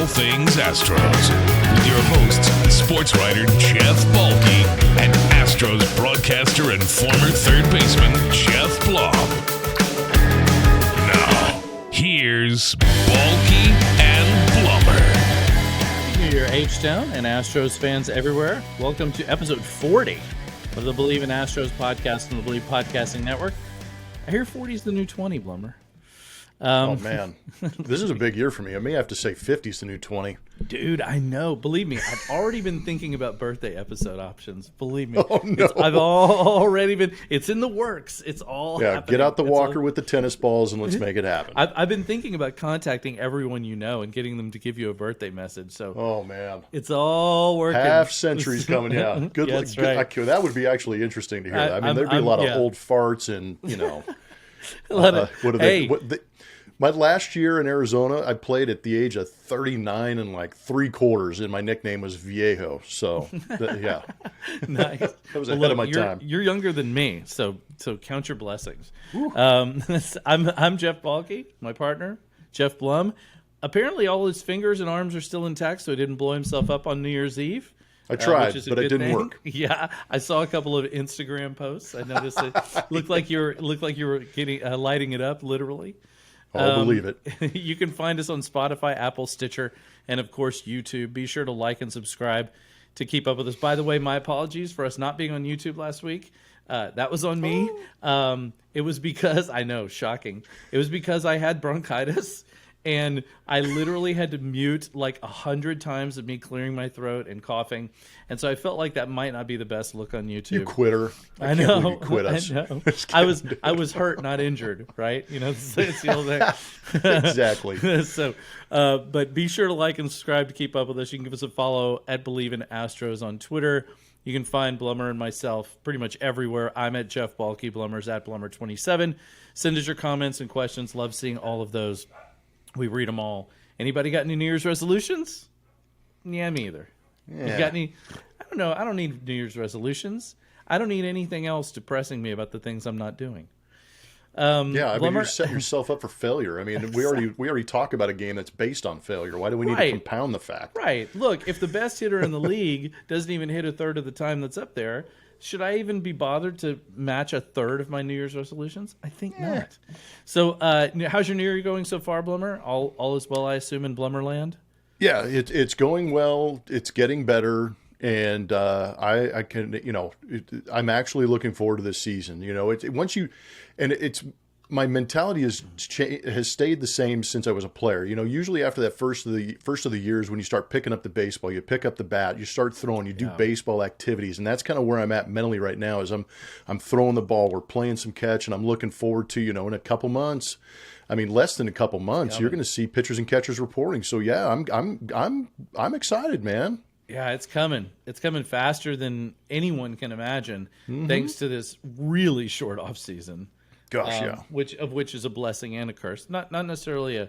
all things Astros with your hosts, sports writer Jeff Balke and Astros broadcaster and former third baseman Jeff Blum. Now, here's Balke and Blummer. New Year, H-Town and Astros fans everywhere. Welcome to episode 40 of the Believe in Astros podcast on the Believe Podcasting Network. I hear 40 is the new 20, Blummer. Oh, man. This is a big year for me. I may have to say 50 is the new 20. Dude, I know. Believe me, I've already been thinking about birthday episode options. Believe me. Oh, no. I've already been. It's in the works. It's all happening. Get out the walker with the tennis balls and let's make it happen. I've been thinking about contacting everyone you know and getting them to give you a birthday message. So, oh, man. It's all working. Half century's coming out. Good luck. That's right. That would be actually interesting to hear. I mean, there'd be a lot of old farts and, my last year in Arizona, I played at the age of 39 and like 3/4, and my nickname was Viejo. So, yeah. Nice. That was ahead of my time. You're younger than me, so count your blessings. I'm Jeff Balke, my partner, Jeff Blum. Apparently, all his fingers and arms are still intact, so he didn't blow himself up on New Year's Eve. I tried, but it didn't thing. work. Yeah, I saw a couple of Instagram posts. I noticed it looked like you were getting lighting it up, literally. I'll believe it. You can find us on Spotify, Apple, Stitcher, and of course YouTube. Be sure to like and subscribe to keep up with us. By the way, my apologies for us not being on YouTube last week. That was on me. It was because, I know, shocking. It was because I had bronchitis. And I literally had to mute like 100 times of me clearing my throat and coughing. And so I felt like that might not be the best look on YouTube. You quitter. I know. You quit us. I know. I was hurt, not injured, right? It's the old thing. Exactly. So, but be sure to like and subscribe to keep up with us. You can give us a follow at Believe in Astros on Twitter. You can find Blummer and myself pretty much everywhere. I'm at Jeff Balke. Blummer's at Blummer27. Send us your comments and questions. Love seeing all of those. We read them all. Anybody got any New Year's resolutions? Yeah, me either. Yeah. You got any? I don't know. I don't need New Year's resolutions. I don't need anything else depressing me about the things I'm not doing. I mean, you're setting yourself up for failure. I mean, we already talk about a game that's based on failure. Why do we need to compound the fact? Right. Look, if the best hitter in the league doesn't even hit a third of the time that's up there, should I even be bothered to match a third of my New Year's resolutions? I think not. So, how's your New Year going so far, Blummer? All is well, I assume, in Blummerland? Yeah, it's going well. It's getting better, and I can, I'm actually looking forward to this season. My mentality has stayed the same since I was a player. Usually after that first of the years, when you start picking up the baseball, you pick up the bat, you start throwing, you do baseball activities, and that's kind of where I'm at mentally right now. Is I'm throwing the ball, we're playing some catch, and I'm looking forward to in a couple months. I mean, less than a couple months, you're going to see pitchers and catchers reporting. So yeah, I'm excited, man. Yeah, it's coming. It's coming faster than anyone can imagine, thanks to this really short off season. Gosh, yeah. Which is a blessing and a curse. Not necessarily a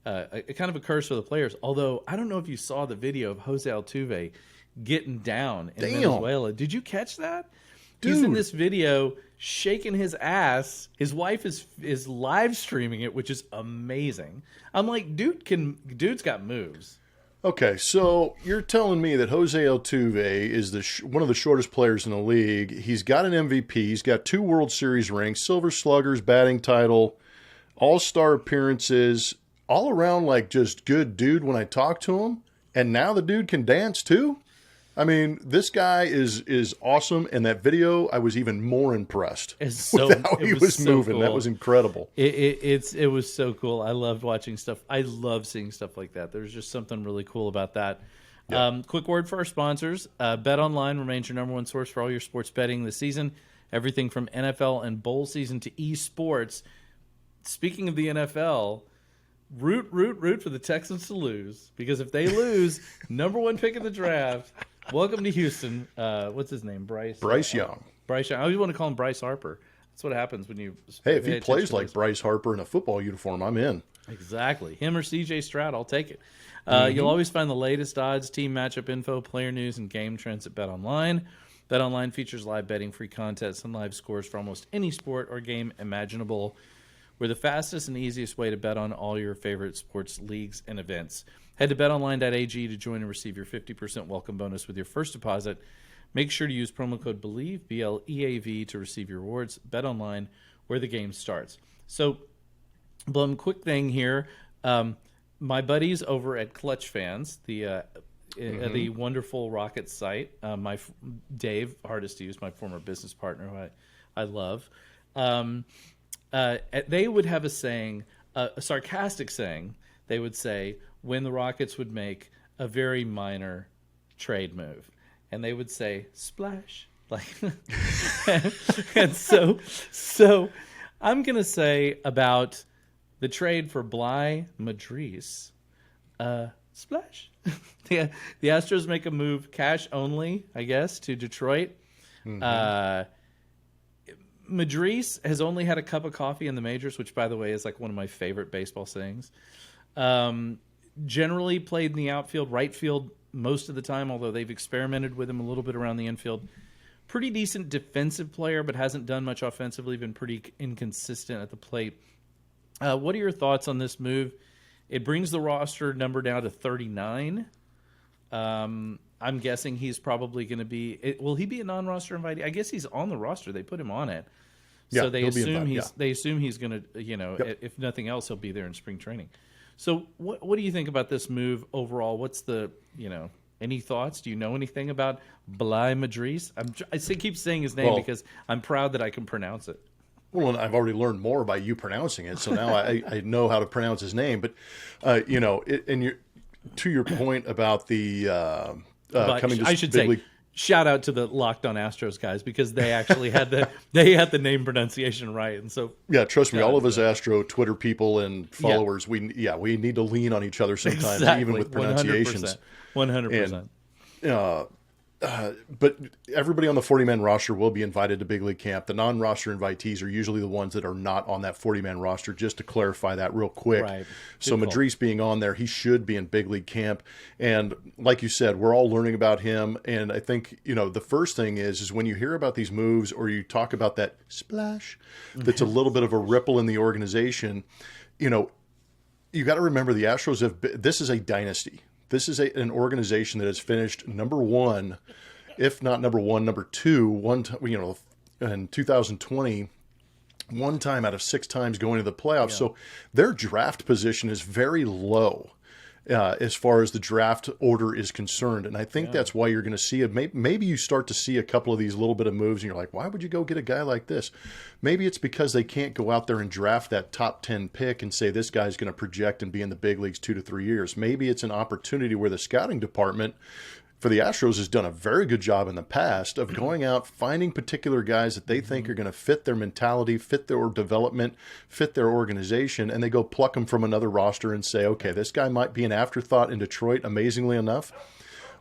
kind of a curse for the players. Although I don't know if you saw the video of Jose Altuve getting down in Venezuela. Did you catch that? Dude. He's in this video shaking his ass. His wife is live streaming it, which is amazing. I'm like, dude's got moves. Okay, so you're telling me that Jose Altuve is one of the shortest players in the league. He's got an MVP. He's got 2 World Series rings, Silver Sluggers, batting title, all-star appearances, all around like just good dude when I talk to him. And now the dude can dance too? I mean, this guy is awesome. And that video, I was even more impressed with how he was moving. Cool. That was incredible. It was so cool. I loved watching stuff. I love seeing stuff like that. There's just something really cool about that. Yep. Quick word for our sponsors. Bet Online remains your number one source for all your sports betting this season. Everything from NFL and bowl season to esports. Speaking of the NFL, root for the Texans to lose. Because if they lose, number one pick in the draft. Welcome to Houston. What's his name? Bryce Young. Bryce Young. I always want to call him Bryce Harper. That's what happens when you. Hey, if he plays like Bryce Harper in a football uniform, I'm in. Exactly. Him or C.J. Stroud, I'll take it. You'll always find the latest odds, team matchup info, player news, and game trends at BetOnline. BetOnline features live betting, free contests, and live scores for almost any sport or game imaginable. We're the fastest and easiest way to bet on all your favorite sports leagues and events. Head to betonline.ag to join and receive your 50% welcome bonus with your first deposit. Make sure to use promo code BELIEVE, BLEAV, to receive your rewards. BetOnline, where the game starts. So, Blum, quick thing here. My buddies over at Clutch Fans, the wonderful Rocket site, Dave, hardest to use, my former business partner, who I love, they would have a saying, a sarcastic saying. They would say when the Rockets would make a very minor trade move, and they would say splash, like, and so I'm gonna say about the trade for Bligh Madris, splash. The Astros make a move, cash only, I guess, to Detroit. Madris has only had a cup of coffee in the majors, which, by the way, is like one of my favorite baseball sayings. Generally played in the outfield, right field most of the time, although they've experimented with him a little bit around the infield. Pretty decent defensive player, but hasn't done much offensively, been pretty inconsistent at the plate. What are your thoughts on this move? It brings the roster number down to 39. I'm guessing he's probably going to be. Will he be a non-roster invitee? I guess he's on the roster. They put him on it, so they assume he's going to. If nothing else, he'll be there in spring training. So, what do you think about this move overall? What's the any thoughts? Do you know anything about Bligh Madris? I keep saying his name because I'm proud that I can pronounce it. Well, and I've already learned more by you pronouncing it, so now I know how to pronounce his name. But to your point about the coming to I should big say, league. Shout out to the Locked On Astros guys, because they actually had the name pronunciation right, and so Trust me, all of us Astro Twitter people and followers, we need to lean on each other sometimes, even with pronunciations. 100%. But everybody on the 40-man roster will be invited to big league camp. The non-roster invitees are usually the ones that are not on that 40-man roster, just to clarify that real quick. Right. So Madris being on there, he should be in big league camp. And like you said, we're all learning about him. And I think, the first thing is when you hear about these moves or you talk about that splash, that's a little bit of a ripple in the organization, you got to remember the Astros this is a dynasty. This is an organization that has finished number one, if not number one, number two, in 2020, one time out of 6 times going to the playoffs. Yeah. So their draft position is very low as far as the draft order is concerned. And I think that's why you're going to see it. Maybe you start to see a couple of these little bit of moves and you're like, why would you go get a guy like this? Maybe it's because they can't go out there and draft that top 10 pick and say this guy's going to project and be in the big leagues 2 to 3 years. Maybe it's an opportunity where the scouting department for the Astros has done a very good job in the past of going out, finding particular guys that they think are going to fit their mentality, fit their development, fit their organization, and they go pluck them from another roster and say, okay, this guy might be an afterthought in Detroit, amazingly enough.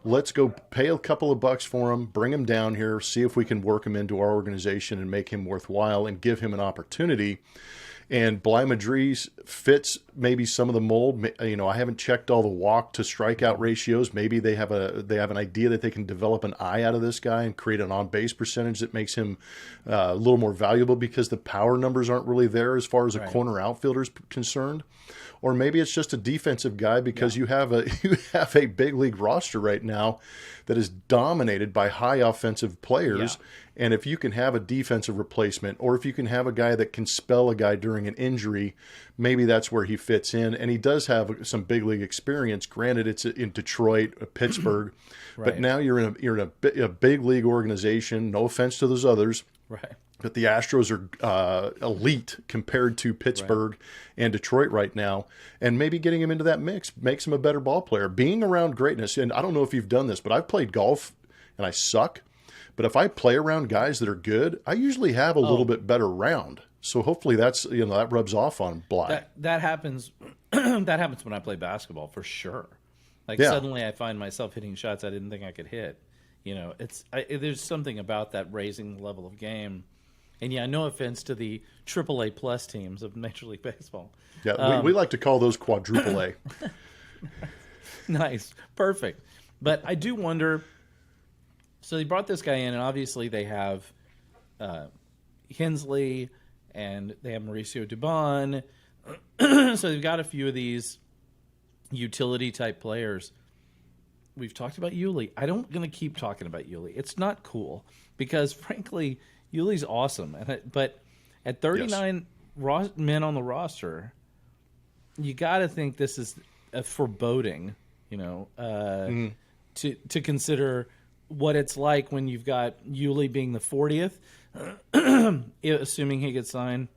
Let's go pay a couple of bucks for him, bring him down here, see if we can work him into our organization and make him worthwhile and give him an opportunity. And Bligh Madris fits maybe some of the mold. I haven't checked all the walk to strikeout ratios. Maybe they have an idea that they can develop an eye out of this guy and create an on-base percentage that makes him a little more valuable because the power numbers aren't really there as far as a corner outfielder is concerned. Or maybe it's just a defensive guy because you have a big league roster right now that is dominated by high offensive players. Yeah. And if you can have a defensive replacement, or if you can have a guy that can spell a guy during an injury, maybe that's where he fits in. And he does have some big league experience. Granted, it's in Detroit, Pittsburgh, but now you're in a big league organization. No offense to those others, right? But the Astros are elite compared to Pittsburgh and Detroit right now. And maybe getting him into that mix makes him a better ball player. Being around greatness, and I don't know if you've done this, but I've played golf and I suck. But if I play around guys that are good, I usually have a little bit better round. So hopefully that rubs off on Bligh. That happens. That happens when I play basketball for sure. Suddenly I find myself hitting shots I didn't think I could hit. There's something about that raising the level of game. And no offense to the AAA plus teams of Major League Baseball. Yeah, we like to call those quadruple A. Nice, perfect. But I do wonder. So they brought this guy in, and obviously they have Hensley and they have Mauricio Dubon. So they've got a few of these utility-type players. We've talked about Yuli. I'm going to keep talking about Yuli. It's not cool because, frankly, Yuli's awesome. But at 39 men on the roster, you got to think this is a foreboding, to consider what it's like when you've got Yuli being the 40th, assuming he gets signed.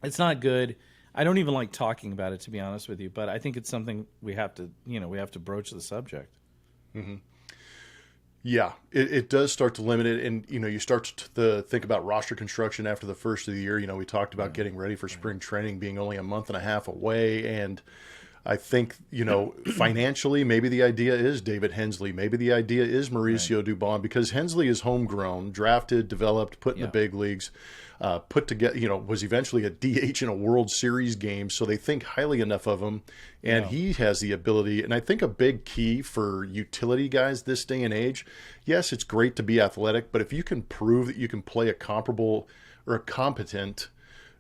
It's not good. I don't even like talking about it, to be honest with you, but I think it's something we have to broach the subject. Mm-hmm. Yeah, it does start to limit it, and you start to think about roster construction after the first of the year. We talked about getting ready for spring training being only a month and a half away, and I think financially maybe the idea is David Hensley, maybe the idea is Mauricio Dubon, because Hensley is homegrown, drafted, developed, put in the big leagues, put together, was eventually a DH in a World Series game, so they think highly enough of him, and he has the ability. And I think a big key for utility guys this day and age, yes, it's great to be athletic, but if you can prove that you can play a comparable or a competent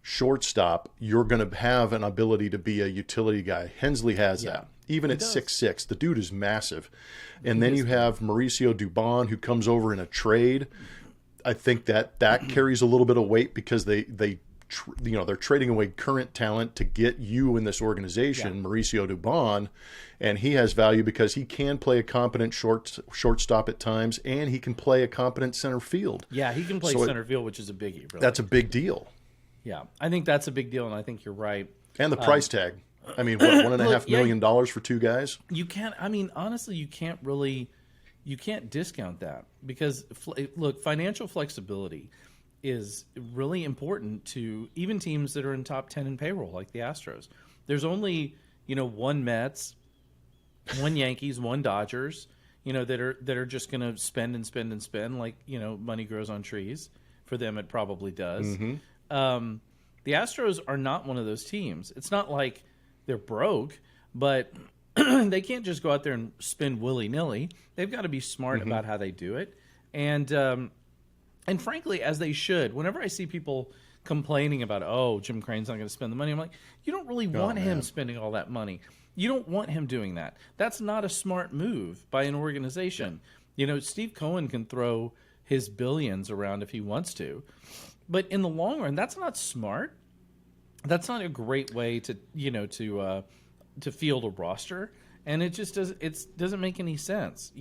shortstop, you're going to have an ability to be a utility guy. Hensley has that. Even at 6'6", the dude is massive. And then you have Mauricio Dubon, who comes over in a trade. I think that carries a little bit of weight because they're trading away current talent to get you in this organization, Mauricio Dubon, and he has value because he can play a competent shortstop at times, and he can play a competent center field. Yeah, he can play center field, which is a biggie. Really. That's a big deal. Yeah, I think that's a big deal, and I think you're right. And the price tag. I mean, what, $1.5 million for two guys? You can't. I mean, honestly, you can't discount that because look, financial flexibility is really important to even teams that are in top 10 in payroll, like the Astros. There's only one Mets, one Yankees, one Dodgers, that are just going to spend and spend and spend like money grows on trees. For them, it probably does. Mm-hmm. The Astros are not one of those teams. It's not like they're broke, but they can't just go out there and spend willy-nilly. They've got to be smart about how they do it. And frankly, as they should. Whenever I see people complaining about, Jim Crane's not going to spend the money, I'm like, you don't really want him spending all that money. You don't want him doing that. That's not a smart move by an organization. Steve Cohen can throw his billions around if he wants to. But in the long run, that's not smart. That's not a great way to field a roster, and it just doesn't make any sense,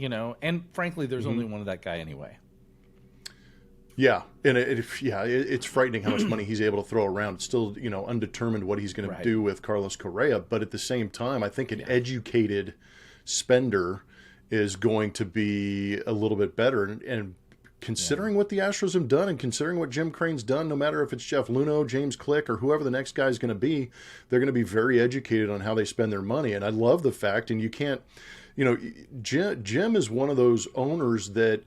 And frankly, there's only one of that guy anyway. Yeah, and it's frightening how much money he's able to throw around. It's still undetermined what he's going to do with Carlos Correa, but at the same time, I think an educated spender is going to be a little bit better, and considering what the Astros have done and considering what Jim Crane's done, no matter if it's Jeff Luhnow, James Click, or whoever the next guy is going to be, they're going to be very educated on how they spend their money. And I love the fact, and you can't, Jim is one of those owners that,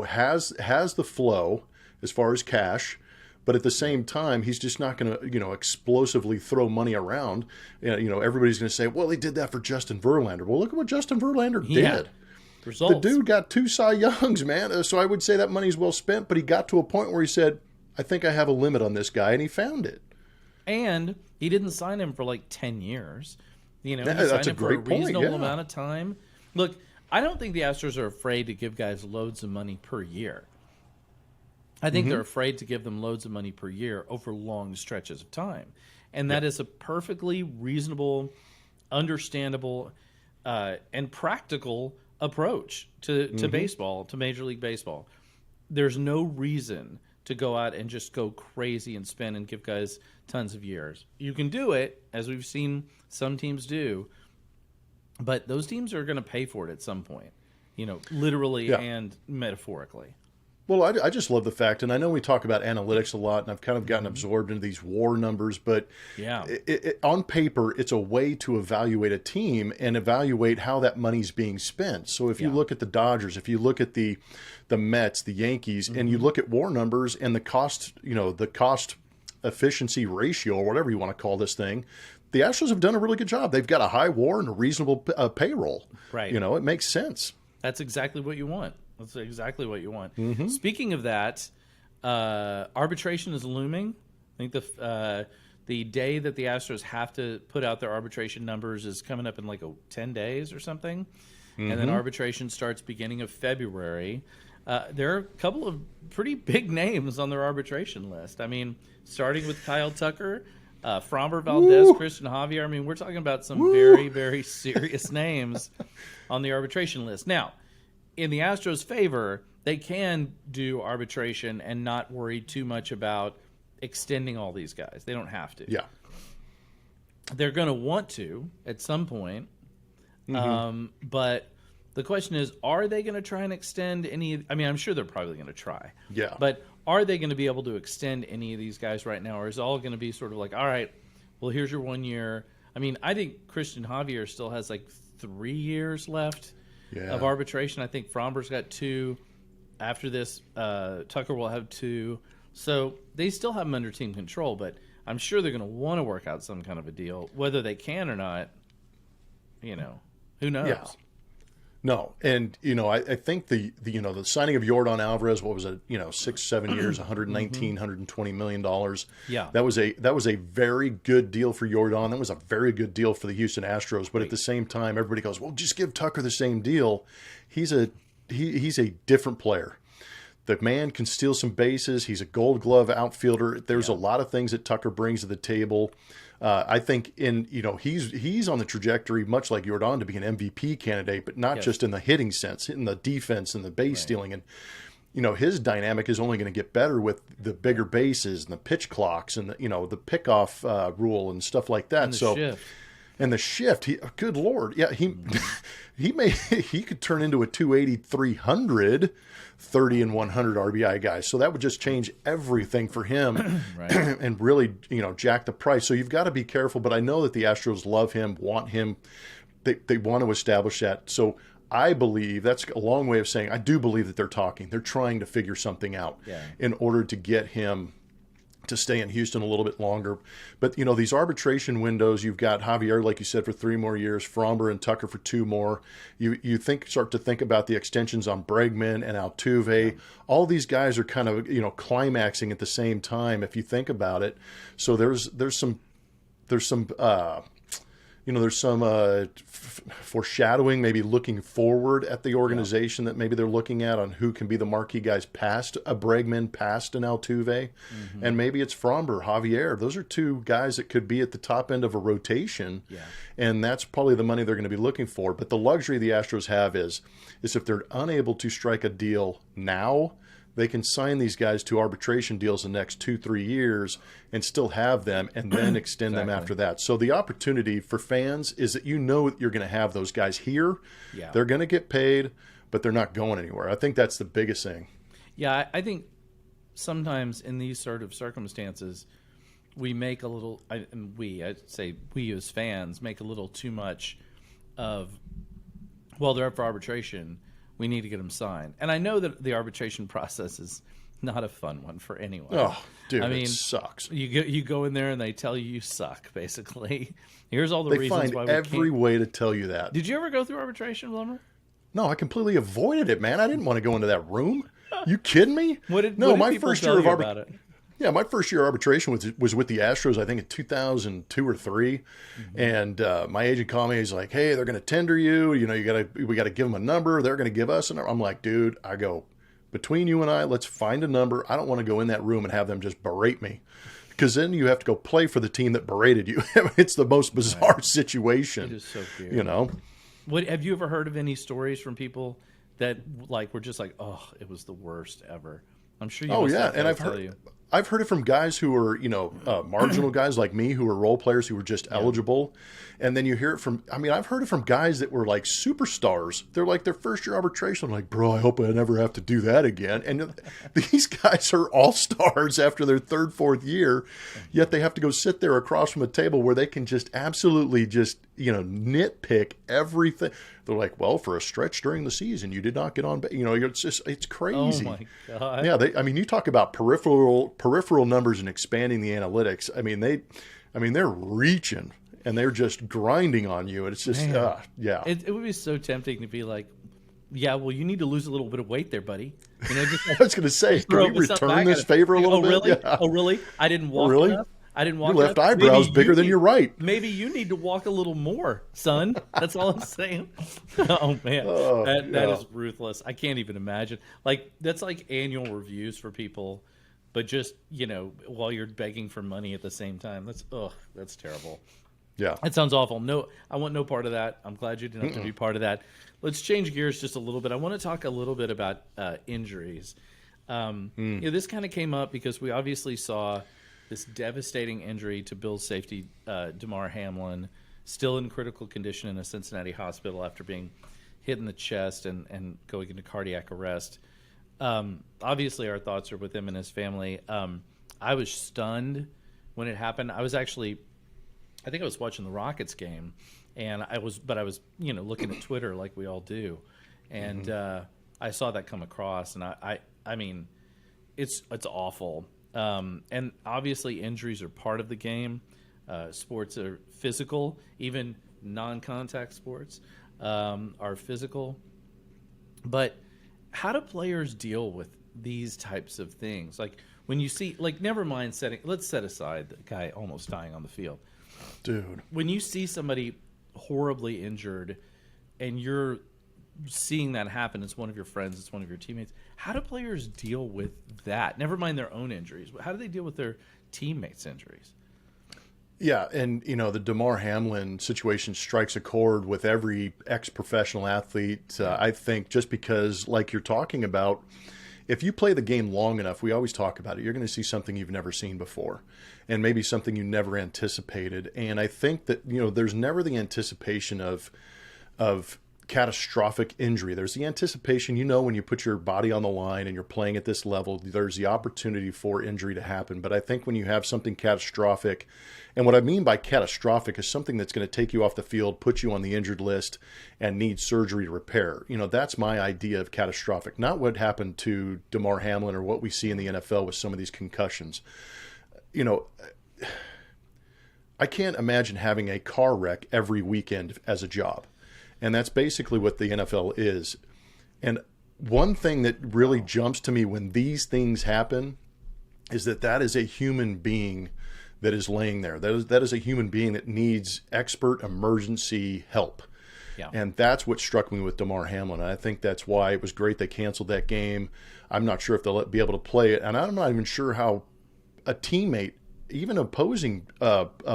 has the flow as far as cash, but at the same time, he's just not going to, explosively throw money around. Everybody's going to say, well, he did that for Justin Verlander. Well, look at what Justin Verlander did. Results. The dude got 2 Cy Youngs, man. So I would say that money's well spent, but he got to a point where he said, I think I have a limit on this guy, and he found it. And he didn't sign him for like 10 years. He that's signed a him great for a reasonable point, amount of time. Look, I don't think the Astros are afraid to give guys loads of money per year. I think they're afraid to give them loads of money per year over long stretches of time. And that is a perfectly reasonable, understandable, and practical approach to baseball, to Major League Baseball. There's no reason to go out and just go crazy and spend and give guys tons of years. You can do it, as we've seen some teams do, but those teams are going to pay for it at some point, literally and metaphorically. Well, I just love the fact, and I know we talk about analytics a lot, and I've kind of gotten absorbed into these WAR numbers, but on paper, it's a way to evaluate a team and evaluate how that money's being spent. So if you look at the Dodgers, if you look at the Mets, the Yankees, and you look at WAR numbers and the cost, the cost efficiency ratio, or whatever you want to call this thing, the Astros have done a really good job. They've got a high WAR and a reasonable payroll. Right. It makes sense. That's exactly what you want. That's exactly what you want. Speaking of that, arbitration is looming. think the day that the Astros have to put out their arbitration numbers is coming up in like 10 days or something. And then arbitration starts beginning of February. There are a couple of pretty big names on their arbitration list. I mean, starting with Kyle Tucker, Framber Valdez, Christian Javier. I mean, we're talking about some very, very serious names on the arbitration list. Now, in the Astros' favor, they can do arbitration and not worry too much about extending all these guys. They don't have to. Yeah. They're going to want to at some point. But the question is, are they going to try and extend any? I mean, I'm sure they're probably going to try. Yeah. But are they going to be able to extend any of these guys right now? Or is it all going to be sort of like, all right, well, here's your 1 year. I mean, I think Christian Javier still has like 3 years left of arbitration. I think Framber's got 2. After this, Tucker will have 2. So they still have them under team control, but I'm sure they're going to want to work out some kind of a deal. Whether they can or not, who knows? Yeah. No, and I think the signing of Yordan Alvarez, what was it? 6-7 years, $119-120 million. Yeah, that was a very good deal for Yordan. That was a very good deal for the Houston Astros. But at the same time, everybody goes, "Well, just give Tucker the same deal." He's a different player. The man can steal some bases. He's a Gold Glove outfielder. There's a lot of things that Tucker brings to the table. I think he's on the trajectory, much like Yordan, to be an MVP candidate, but not just in the hitting sense, in the defense and the base stealing. And his dynamic is only going to get better with the bigger bases and the pitch clocks and the pickoff rule and stuff like that. And the shift, good Lord, he could turn into a 280, 300, 30 and 100 RBI guy. So that would just change everything for him and really, jack the price. So you've got to be careful. But I know that the Astros love him, want him. They want to establish that. So I believe that's a long way of saying I do believe that they're talking. They're trying to figure something out in order to get him to stay in Houston a little bit longer. But, these arbitration windows, you've got Javier, like you said, for 3 more years, Framber and Tucker for 2 more. You start to think about the extensions on Bregman and Altuve. All these guys are kind of, climaxing at the same time if you think about it. So there's some foreshadowing, maybe looking forward at the organization that maybe they're looking at on who can be the marquee guys past a Bregman, past an Altuve. And maybe it's Framber, Javier. Those are 2 guys that could be at the top end of a rotation. Yeah. And that's probably the money they're going to be looking for. But the luxury the Astros have is if they're unable to strike a deal now, they can sign these guys to arbitration deals the next 2-3 years and still have them and then extend them after that. So the opportunity for fans is that you're going to have those guys here. Yeah. They're going to get paid, but they're not going anywhere. I think that's the biggest thing. Yeah, I think sometimes in these sort of circumstances, we make a little – I'd say we as fans make a little too much of, well, they're up for arbitration – we need to get them signed. And I know that the arbitration process is not a fun one for anyone. Oh, dude, it sucks. You go in there and they tell you suck, basically. Here's all the reasons why we can't. They find every way to tell you that. Did you ever go through arbitration, Wilmer? No, I completely avoided it, man. I didn't want to go into that room. You kidding me? My first year of arbitration. Yeah, my first year of arbitration was with the Astros, I think in 2002 or 3. And my agent called me. He's like, "Hey, they're going to tender you. We got to give them a number. They're going to give us a number." I'm like, "Dude," I go, "between you and I, let's find a number. I don't want to go in that room and have them just berate me, because then you have to go play for the team that berated you." It's the most bizarre situation. It is so weird. What have you ever heard of any stories from people that were just like, "Oh, it was the worst ever"? I'm sure you. Oh yeah, and I've heard it from guys who are, marginal guys like me who are role players who were just eligible. And then you hear it from, I've heard it from guys that were like superstars. They're like their first year arbitration. I'm like, bro, I hope I never have to do that again. And these guys are all stars after their 3rd, 4th year, yet they have to go sit there across from a table where they can just absolutely just, nitpick everything. They're like, well, for a stretch during the season, you did not get on. It's crazy. Oh my God. Yeah. You talk about peripheral numbers and expanding the analytics. They're reaching and they're just grinding on you. And it's just, yeah. It would be so tempting to be like, Yeah, well, you need to lose a little bit of weight there, buddy. You know, just I was going to say, can we return this at favor a little bit? Really? Yeah. Oh, really? I didn't walk Really? enough. I didn't walk Your left enough. eyebrow's Maybe bigger than your right. Maybe you need to walk a little more, son. That's all I'm saying. Oh man, that is ruthless. I can't even imagine. Like that's like annual reviews for people, but just while you're begging for money at the same time. That's terrible. Yeah, that sounds awful. No, I want no part of that. I'm glad you didn't have to be part of that. Let's change gears just a little bit. I want to talk a little bit about injuries. This kind of came up because we obviously saw this devastating injury to Bills safety Damar Hamlin, still in critical condition in a Cincinnati hospital after being hit in the chest and going into cardiac arrest. Obviously, our thoughts are with him and his family. I was stunned when it happened. I think I was watching the Rockets game, and I was looking at Twitter like we all do, and I saw that come across, and I mean, it's awful. And obviously, injuries are part of the game. Sports are physical, even non-contact sports are physical. But how do players deal with these types of things? Like when you see, never mind let's set aside the guy almost dying on the field. Dude. When you see somebody horribly injured and you're seeing that happen, it's one of your friends, it's one of your teammates, how do players deal with that? Never mind their own injuries, but how do they deal with their teammates' injuries? Yeah, and the Damar Hamlin situation strikes a chord with every ex-professional athlete. I think just because, like you're talking about, if you play the game long enough, we always talk about it, you're going to see something you've never seen before, and maybe something you never anticipated. And I think that there's never the anticipation of catastrophic injury. There's the anticipation, when you put your body on the line and you're playing at this level, there's the opportunity for injury to happen. But I think when you have something catastrophic, and what I mean by catastrophic is something that's going to take you off the field, put you on the injured list, and need surgery to repair. That's my idea of catastrophic, not what happened to Damar Hamlin or what we see in the NFL with some of these concussions. I can't imagine having a car wreck every weekend as a job. And that's basically what the NFL is. And one thing that really jumps to me when these things happen is that is a human being that is laying there. That is a human being that needs expert emergency help. Yeah. And that's what struck me with Damar Hamlin. And I think that's why it was great they canceled that game. I'm not sure if they'll be able to play it. And I'm not even sure how a teammate, even opposing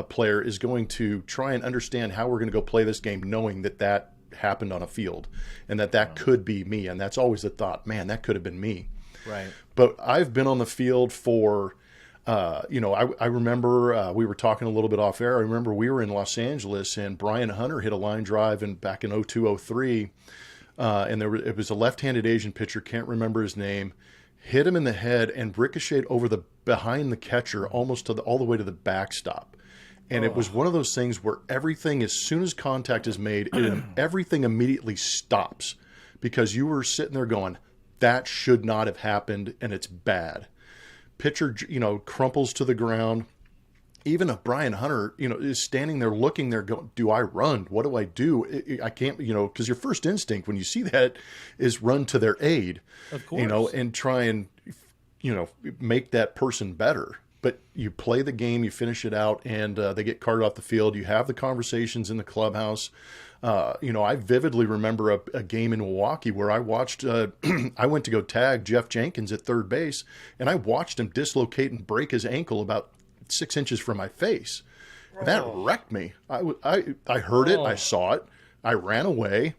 player, is going to try and understand how we're going to go play this game knowing that happened on a field and that could be me. And that's always the thought, man, that could have been me. Right. But I've been on the field for, I remember we were talking a little bit off air. I remember we were in Los Angeles and Brian Hunter hit a line drive back in 02-03. And it was a left-handed Asian pitcher, can't remember his name, hit him in the head and ricocheted over behind the catcher almost all the way to the backstop. And it was one of those things where everything, as soon as contact is made, everything immediately stops because you were sitting there going, that should not have happened, and it's bad. Pitcher, crumples to the ground. Even if Brian Hunter, is standing there looking there going, do I run? What do I do? I can't, because your first instinct when you see that is run to their aid, of course, and try and, make that person better. But you play the game, you finish it out, and they get carted off the field. You have the conversations in the clubhouse. I vividly remember a game in Milwaukee where I watched, I went to go tag Jeff Jenkins at third base, and I watched him dislocate and break his ankle about 6 inches from my face. And that wrecked me. I heard it, I saw it, I ran away,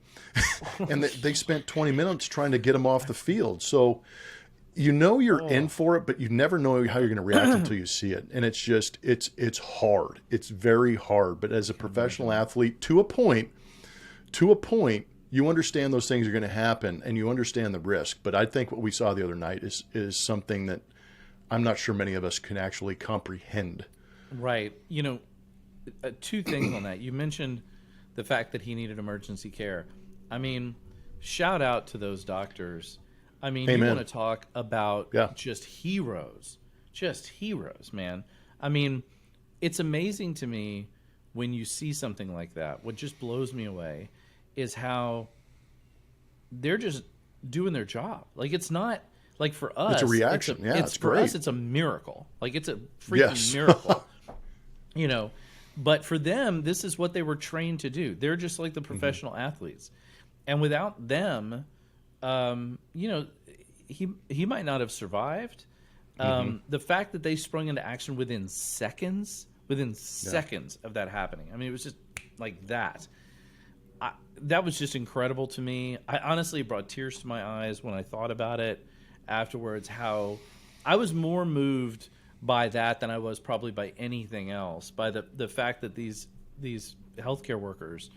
and they spent 20 minutes trying to get him off the field. So you're in for it, but you never know how you're going to react until you see it. And it's just, it's hard. It's very hard. But as a professional athlete, to a point, you understand those things are going to happen and you understand the risk. But I think what we saw the other night is something that I'm not sure many of us can actually comprehend. Right. Two things on that. You mentioned the fact that he needed emergency care. I mean, shout out to those doctors. I mean, Amen. You want to talk about just heroes, man. I mean, it's amazing to me when you see something like that. What just blows me away is how they're just doing their job. Like, it's not like for us. It's a reaction. It's for great. us. It's a miracle. Like, it's a freaking miracle. But for them, this is what they were trained to do. They're just like the professional athletes, and without them, he might not have survived. The fact that they sprung into action within seconds of that happening. I mean, it was just like that. That was just incredible to me. I honestly brought tears to my eyes when I thought about it afterwards, how I was more moved by that than I was probably by anything else, by the fact that these healthcare workers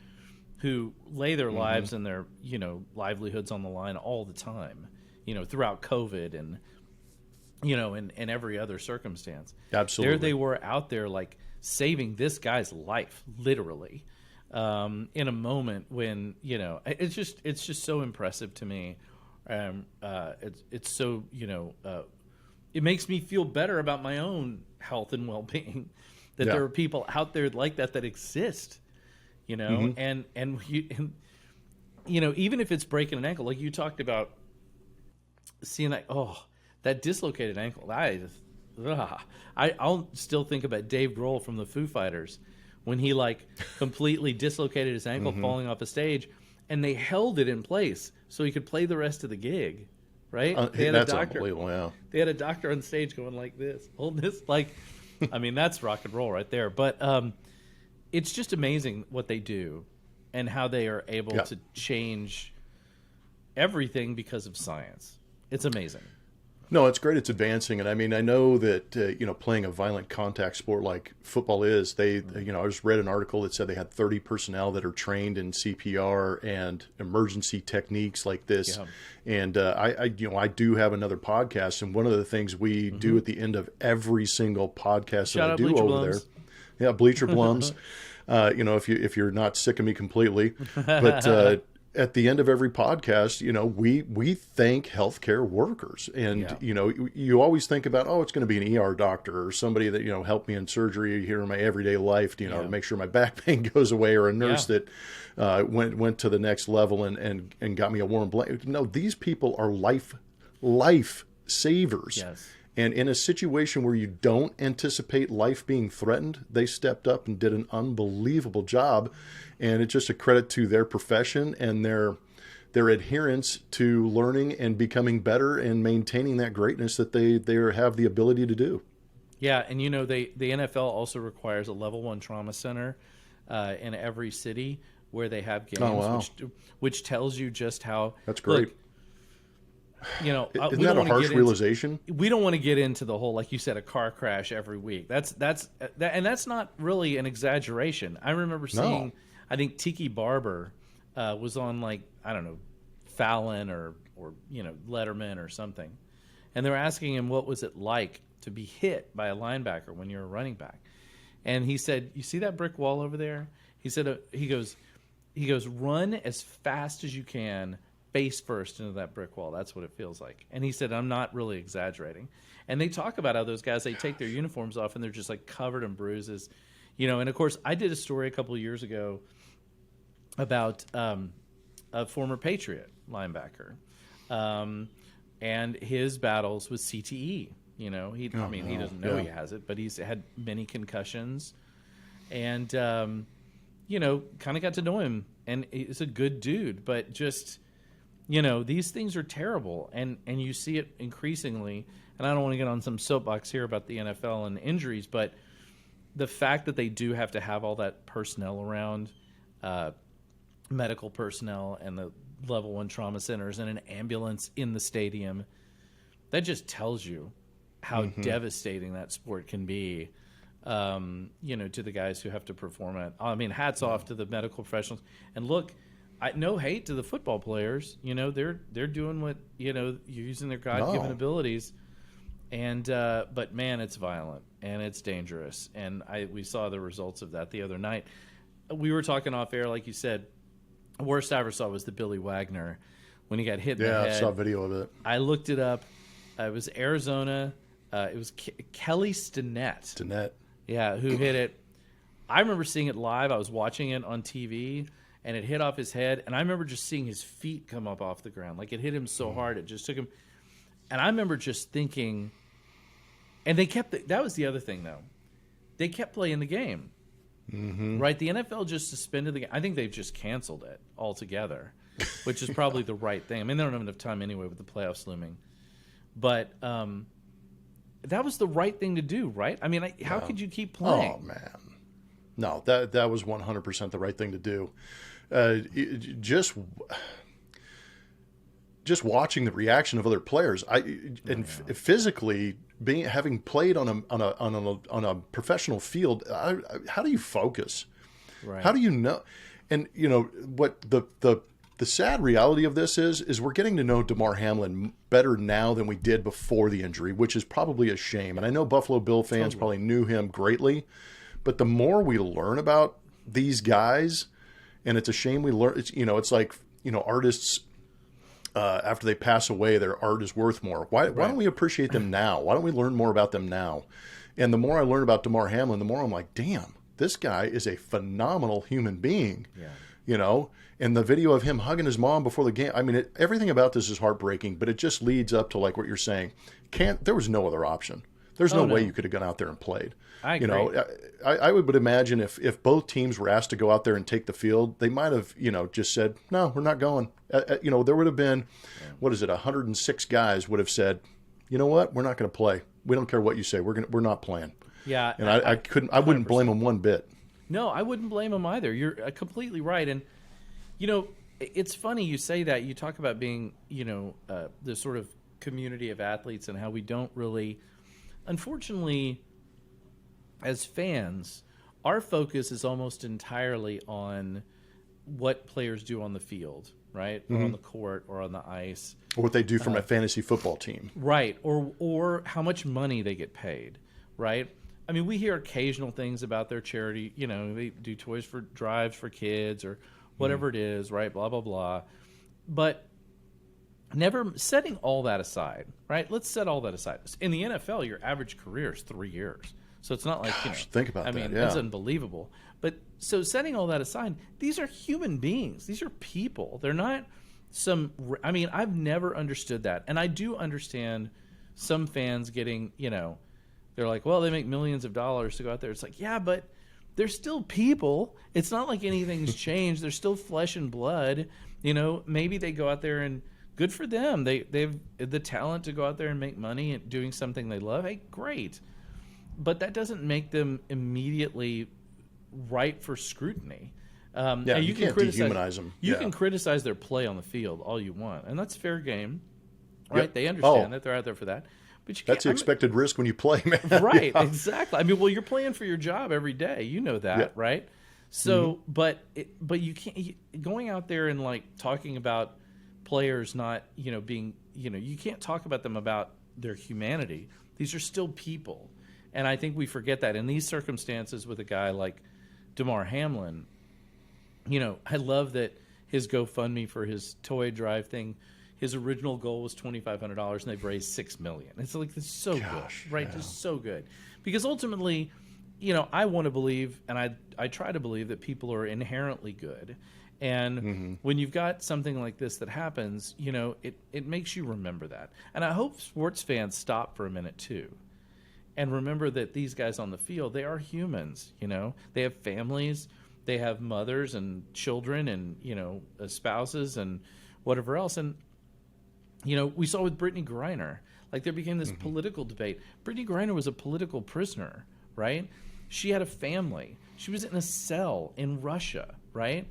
who lay their lives and their livelihoods on the line all the time, throughout COVID and in every other circumstance. Absolutely. There they were out there like saving this guy's life, literally, in a moment when, it's just so impressive to me. It's so, it makes me feel better about my own health and well-being that there are people out there like that exist, and even if it's breaking an ankle, like you talked about, seeing that dislocated ankle, I'll still think about Dave Grohl from the Foo Fighters when he completely dislocated his ankle falling off a stage, and they held it in place so he could play the rest of the gig. Right? That's unbelievable. Yeah. They had a doctor on stage going like this, hold this, I mean, that's rock and roll right there. But it's just amazing what they do and how they are able to change everything because of science. It's amazing. No, it's great. It's advancing. And I mean, I know that, playing a violent contact sport like football is, I just read an article that said they had 30 personnel that are trained in CPR and emergency techniques like this. Yeah. And I do have another podcast. And one of the things we do at the end of every single podcast that I do Bleacher over Blums. there. Yeah, Bleacher Blums. If you're not sick of me completely. But at the end of every podcast, we thank healthcare workers. And, you always think about, it's going to be an ER doctor or somebody that, helped me in surgery here in my everyday life, to make sure my back pain goes away, or a nurse that went to the next level and got me a warm blanket. No, these people are life savers. Yes. And in a situation where you don't anticipate life being threatened, they stepped up and did an unbelievable job. And it's just a credit to their profession and their adherence to learning and becoming better and maintaining that greatness that they have the ability to do. Yeah, and the NFL also requires a level 1 trauma center in every city where they have games, which tells you just how. That's great. Look, isn't that a harsh realization? We don't want to get into the whole, like you said, a car crash every week. That's not really an exaggeration. I remember seeing, I think Tiki Barber was on Fallon or Letterman or something, and they were asking him what was it like to be hit by a linebacker when you're a running back, and he said, "You see that brick wall over there?" He said, "He goes, run as fast as you can." Face first into that brick wall. That's what it feels like. And he said, I'm not really exaggerating. And they talk about how those guys, they take their uniforms off and they're just covered in bruises. And of course, I did a story a couple of years ago about a former Patriot linebacker and his battles with CTE. He doesn't know he has it, but he's had many concussions and, kind of got to know him. And he's a good dude, but just... these things are terrible, and you see it increasingly. And I don't want to get on some soapbox here about the NFL and injuries, but the fact that they do have to have all that personnel around, medical personnel and the level 1 trauma centers and an ambulance in the stadium, that just tells you how devastating that sport can be, to the guys who have to perform it. I mean, hats off to the medical professionals. And look, no hate to the football players. They're doing what, using their God-given abilities. And but man, it's violent and it's dangerous. And we saw the results of that the other night. We were talking off air, like you said. The worst I ever saw was the Billy Wagner when he got hit in the head. Yeah, I saw a video of it. I looked it up. It was Arizona. It was Kelly Stinnett. Yeah, who hit it. I remember seeing it live. I was watching it on TV. and it hit off his head. And I remember just seeing his feet come up off the ground. Like, it hit him so hard, it just took him. And I remember just thinking, and they kept, that was the other thing, though. They kept playing the game. Mm-hmm. Right? The NFL just suspended the game. I think they've just canceled it altogether, which is probably the right thing. I mean, they don't have enough time anyway with the playoffs looming. But that was the right thing to do, right? I mean, how could you keep playing? Oh, man. No, that was 100% the right thing to do. Just watching the reaction of other players, physically having played on a professional field, how do you focus? Right. How do you know? And what the sad reality of this is we're getting to know Damar Hamlin better now than we did before the injury, which is probably a shame. And I know Buffalo Bill fans probably knew him greatly, but the more we learn about these guys, and it's a shame we learn. It's like artists. After they pass away, their art is worth more. Why don't we appreciate them now? Why don't we learn more about them now? And the more I learn about Damar Hamlin, the more I'm like, damn, this guy is a phenomenal human being. Yeah. And the video of him hugging his mom before the game. I mean, everything about this is heartbreaking, but it just leads up to like what you're saying. There was no other option. There's no way you could have gone out there and played. I agree. I would imagine if both teams were asked to go out there and take the field, they might have, just said, no, we're not going. There would have been, 106 guys would have said, you know what, we're not going to play. We don't care what you say. We're not playing. Yeah. And I wouldn't blame them one bit. No, I wouldn't blame them either. You're completely right. And, it's funny you say that. You talk about being, the sort of community of athletes and how we don't really, unfortunately, as fans, our focus is almost entirely on what players do on the field, right? Or on the court or on the ice. Or what they do from a fantasy football team. Right. Or how much money they get paid, right? I mean, we hear occasional things about their charity. They do toys for drives for kids or whatever it is, right? Blah, blah, blah. But never setting all that aside, right? Let's set all that aside. In the NFL, your average career is 3 years. So it's not like, think about that. I mean, yeah. That's unbelievable. But so setting all that aside, these are human beings. These are people. They're not I've never understood that. And I do understand some fans getting, they're like, well, they make millions of dollars to go out there. It's like, yeah, but they're still people. It's not like anything's changed. They're still flesh and blood. Maybe they go out there and good for them. They've the talent to go out there and make money and doing something they love. Hey, great. But that doesn't make them immediately ripe for scrutiny. You can't dehumanize them. You can criticize their play on the field all you want, and that's fair game, right? Yep. They understand that. They're out there for that. But that's the expected risk when you play, man. Right, exactly. I mean, well, you're playing for your job every day. You know that, right? So, but you can't going out there and like talking about players not, being, you can't talk about them about their humanity. These are still people. And I think we forget that in these circumstances with a guy like Damar Hamlin. I love that his GoFundMe for his toy drive thing, his original goal was $2,500, and they've raised $6 million. It's like it's so good, right? Yeah. Just so good, because ultimately, I want to believe, and I try to believe that people are inherently good, and when you've got something like this that happens, it makes you remember that. And I hope sports fans stop for a minute too. And remember that these guys on the field, they are humans, They have families, they have mothers and children and, spouses and whatever else. And, we saw with Brittany Griner, like there became this political debate. Brittany Griner was a political prisoner, right? She had a family. She was in a cell in Russia, right?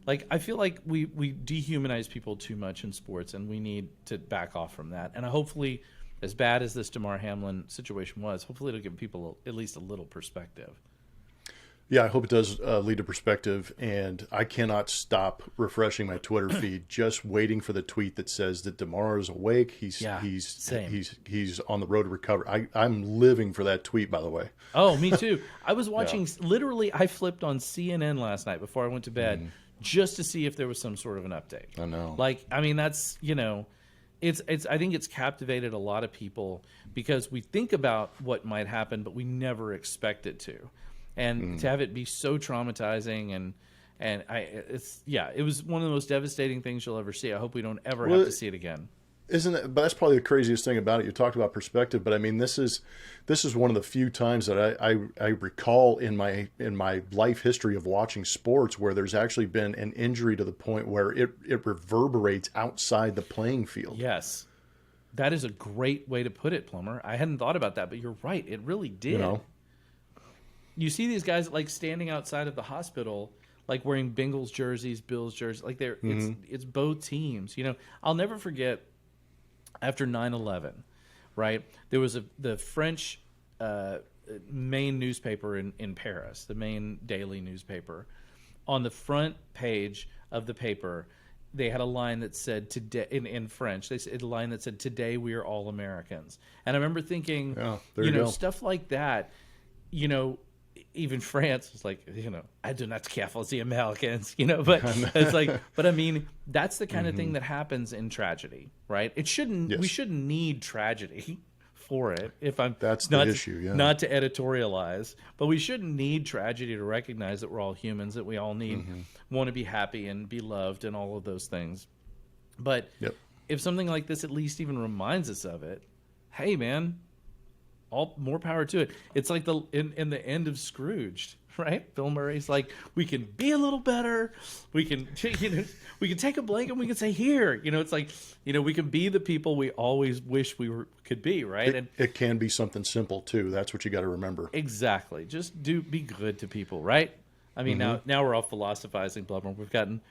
Like, I feel like we dehumanize people too much in sports, and we need to back off from that. And hopefully, as bad as this Damar Hamlin situation was, hopefully it'll give people at least a little perspective. Yeah, I hope it does lead to perspective, and I cannot stop refreshing my Twitter feed, just waiting for the tweet that says that Damar is awake. He's on the road to recovery. I'm living for that tweet, by the way. Oh, me too. I was watching. Literally, I flipped on CNN last night before I went to bed just to see if there was some sort of an update. I know. Like, I mean, that's It's. I think it's captivated a lot of people because we think about what might happen, but we never expect it to, and to have it be so traumatizing And it was one of the most devastating things you'll ever see. I hope we don't ever have to see it again. Isn't it? But that's probably the craziest thing about it. You talked about perspective, but I mean, this is one of the few times that I recall in my life history of watching sports where there's actually been an injury to the point where it reverberates outside the playing field. Yes, that is a great way to put it, Plummer. I hadn't thought about that, but you're right. It really did. You know? You see these guys like standing outside of the hospital, like wearing Bengals jerseys, Bills jerseys, like it's both teams. You know, I'll never forget. After 9/11, right, there was the French main newspaper in Paris, the main daily newspaper. On the front page of the paper, they had a line that said, "Today," in French, they said a line that said, "Today we are all Americans." And I remember thinking, you know, stuff like that, you know, even France was like, you know, I do not care for the Americans, you know, but it's like, but I mean, that's the kind of thing that happens in tragedy, right? It shouldn't, we shouldn't need tragedy for it. That's the issue, yeah. Not to editorialize, but we shouldn't need tragedy to recognize that we're all humans, that we all need, want to be happy and be loved and all of those things. But if something like this at least even reminds us of it, hey man, all more power to it. It's like in the end of Scrooged, right? Bill Murray's like, we can be a little better. We can, you know, we can take a blanket and we can say, here, you know, it's like, you know, we can be the people we always wish we could be, right? It can be something simple too. That's what you got to remember. Exactly. Just be good to people, right? I mean, now we're all philosophizing, Blubber. We've gotten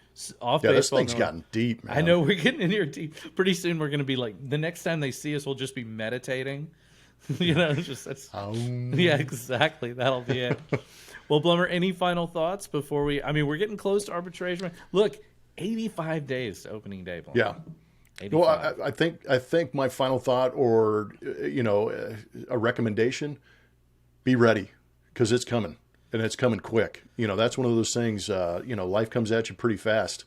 off baseball. This thing's gotten deep, man. I know we're getting in here deep. Pretty soon we're going to be like, the next time they see us, we'll just be meditating. You know, yeah, exactly. That'll be it. Well, Blummer, any final thoughts before we're getting close to arbitration. Look, 85 days to opening day, Blummer. Yeah. 85. Well, I think my final thought, or you know, a recommendation: be ready, because it's coming, and it's coming quick. You know, that's one of those things. You know, life comes at you pretty fast.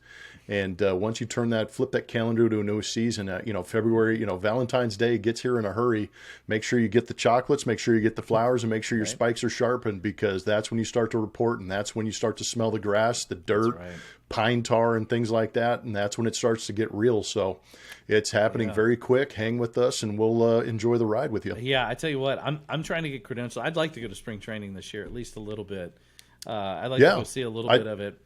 And once you flip that calendar to a new season, you know, February, you know, Valentine's Day gets here in a hurry. Make sure you get the chocolates, make sure you get the flowers, and make sure your spikes are sharpened, because that's when you start to report, and that's when you start to smell the grass, the dirt, pine tar, and things like that. And that's when it starts to get real. So it's happening very quick. Hang with us, and we'll enjoy the ride with you. Yeah, I tell you what, I'm trying to get credentialed. I'd like to go to spring training this year, at least a little bit. I'd like to go see a little bit of it.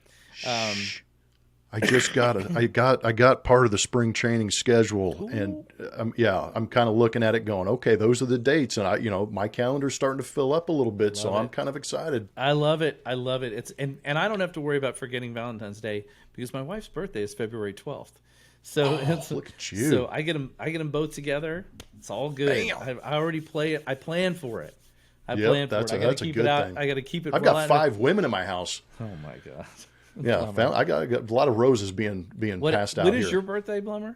I just got it. I got part of the spring training schedule. Ooh. And I'm kind of looking at it going, okay, those are the dates. And my calendar's starting to fill up a little bit. So I'm kind of excited. I love it. It's and I don't have to worry about forgetting Valentine's Day, because my wife's birthday is February 12th. So look at you. So I get them both together. It's all good. I already play it. I plan for it. I plan for it. I got to keep it out. Thing. I got to keep it. I've got 5 women in my house. Oh my God. Yeah, I got a lot of roses being passed out here. When is your birthday, Blummer?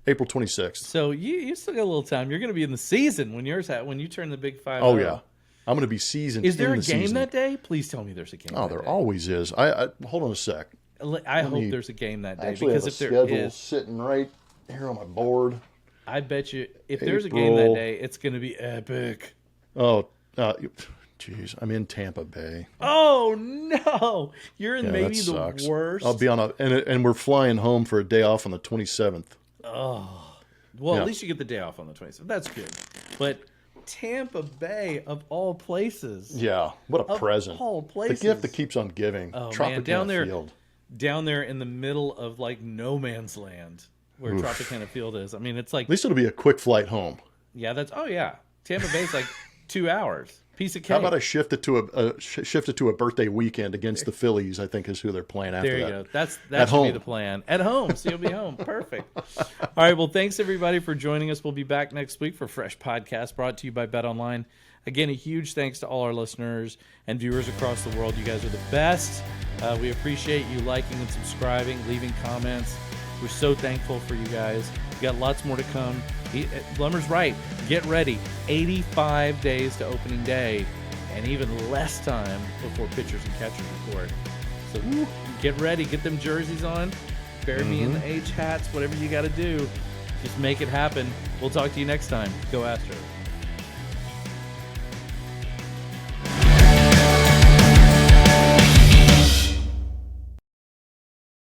April 26th. So you still got a little time. You're going to be in the season when you turn the big 5. Oh yeah, I'm going to be seasoned. Is there a game season. that day? Please tell me there's a game. Oh, there always is. I hold on a sec. I hope there's a game that day, because if there schedule is, sitting right here on my board. I bet you if there's a game that day, it's going to be epic. Oh. Jeez, I'm in Tampa Bay. Oh no, you're in maybe the worst. I'll be and we're flying home for a day off on the 27th. Oh, well, at least you get the day off on the 27th. That's good. But Tampa Bay, of all places. Yeah, what a present! All places. The gift that keeps on giving. Oh Tropicana man, Field. Down there in the middle of like no man's land, where Tropicana Field is. I mean, it's like at least it'll be a quick flight home. Yeah, Tampa Bay's like 2 hours. Piece of cake. How about I shift it to a birthday weekend against the Phillies? I think is who they're playing after that. There you go. That should be the plan. At home, so you'll be home. Perfect. All right. Well, thanks everybody for joining us. We'll be back next week for a fresh podcast brought to you by Bet Online. Again, a huge thanks to all our listeners and viewers across the world. You guys are the best. We appreciate you liking and subscribing, leaving comments. We're so thankful for you guys. We got lots more to come. Blummer's right. Get ready. 85 days to opening day, and even less time before pitchers and catchers report. So get ready. Get them jerseys on. Bury me in the H hats. Whatever you got to do. Just make it happen. We'll talk to you next time. Go Astros.